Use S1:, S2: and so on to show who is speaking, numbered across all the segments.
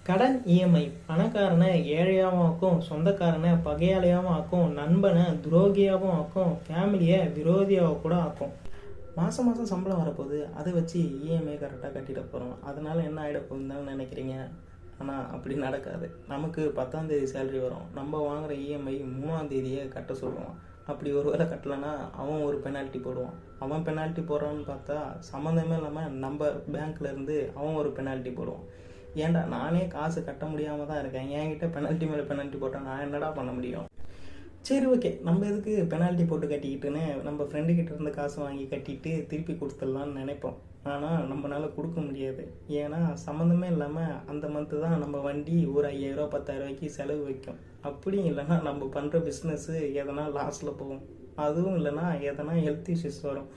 S1: கடன் இஎம்ஐ பணக்காரனை ஏழையாகவும் ஆக்கும், சொந்தக்காரனை பகையாளியாகவும் ஆக்கும், நண்பனை துரோகியாகவும் ஆக்கும், ஃபேமிலியை விரோதியாக கூட ஆக்கும். மாதம் மாதம் சம்பளம் வரப்போகுது, அதை வச்சு இஎம்ஐ கரெக்டாக கட்டிட போகிறோம். அதனால் என்ன ஆகிட போகுதுன்னு தானே நினைக்கிறீங்க. ஆனால் அப்படி நடக்காது. நமக்கு 10ஆம் தேதி சேலரி வரும், நம்ம வாங்குகிற இஎம்ஐ 3ஆம் தேதியே கட்ட சொல்லுவான். அப்படி ஒரு வேளை கட்டலைன்னா அவன் ஒரு பெனால்ட்டி போடுவான். அவன் பெனால்ட்டி போடுறான்னு பார்த்தா சம்மந்தமே இல்லாமல் நம்ம பேங்க்லேருந்து அவன் ஒரு பெனால்ட்டி போடுவான். ஏன்டா நானே காசு கட்ட முடியாமல் தான் இருக்கேன், என்கிட்ட பெனால்ட்டி மேலே பெனால்ட்டி போட்டால் நான் என்னடா பண்ண முடியும். சரி ஓகே, நம்ம எதுக்கு பெனால்ட்டி போட்டு கட்டிக்கிட்டுன்னு நம்ம ஃப்ரெண்டுக்கிட்ட இருந்து காசு வாங்கி கட்டிட்டு திருப்பி கொடுத்துடலான்னு நினைப்போம். ஆனால் நம்மளால கொடுக்க முடியாது. ஏன்னா சம்மந்தமே இல்லாமல் அந்த மந்த்து தான் நம்ம வண்டி ஒரு 5000 10,000 செலவு வைக்கும். அப்படியும் இல்லைன்னா நம்ம பண்ணுற பிஸ்னஸ்ஸு எதனா லாஸில் போகும். அதுவும் இல்லைன்னா எதனா ஹெல்த் இஷ்யூஸ் வரும்.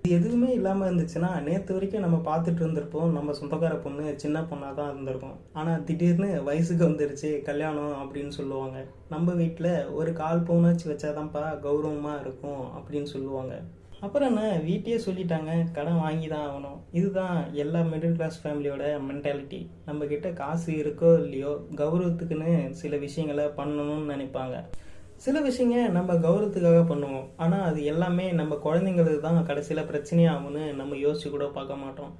S1: இது எதுவுமே இல்லாமல் இருந்துச்சுன்னா நேற்று வரைக்கும் நம்ம பார்த்துட்டு இருந்திருப்போம், நம்ம சொந்தக்கார பொண்ணு சின்ன பொண்ணாக தான் இருந்திருக்கும். ஆனால் திடீர்னு வயசுக்கு வந்துருச்சு கல்யாணம் அப்படின்னு சொல்லுவாங்க. நம்ம வீட்டில் ஒரு 1/4 பவுனாச்சு வச்சாதான்ப்பா கௌரவமாக இருக்கும் அப்படின்னு சொல்லுவாங்க. அப்புறம் என்ன, வீட்டையே சொல்லிட்டாங்க கடன் வாங்கி தான் ஆகணும். இதுதான் எல்லா மிடில் கிளாஸ் ஃபேமிலியோட மென்டாலிட்டி. நம்மக்கிட்ட காசு இருக்கோ இல்லையோ கௌரவத்துக்குன்னு சில விஷயங்களை பண்ணணும்னு நினைப்பாங்க. சில விஷயங்க நம்ம கௌரவத்துக்காக பண்ணுவோம், ஆனால் அது எல்லாமே நம்ம குழந்தைங்களுக்கு தான் கடைசியில் பிரச்சனையாகும்னு நம்ம யோசிச்சு கூட பார்க்க மாட்டோம்.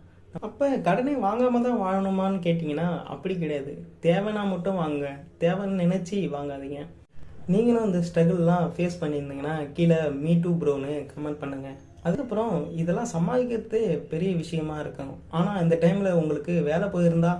S1: அப்போ கடனே வாங்காமல் தான் வாழணுமான்னு கேட்டிங்கன்னா அப்படி கிடையாது. தேவைன்னா மட்டும் வாங்குங்க, தேவைன்னு நினச்சி வாங்காதீங்க. நீங்களும் இந்த ஸ்ட்ரகிள்லாம் ஃபேஸ் பண்ணியிருந்தீங்கன்னா கீழே மீ டூ ப்ரோன்னு கமெண்ட் பண்ணுங்கள். அதுக்கப்புறம் இதெல்லாம் சமாளிக்கிறது பெரிய விஷயமா இருக்கணும். ஆனால் இந்த டைமில் உங்களுக்கு வேலை போயிருந்தா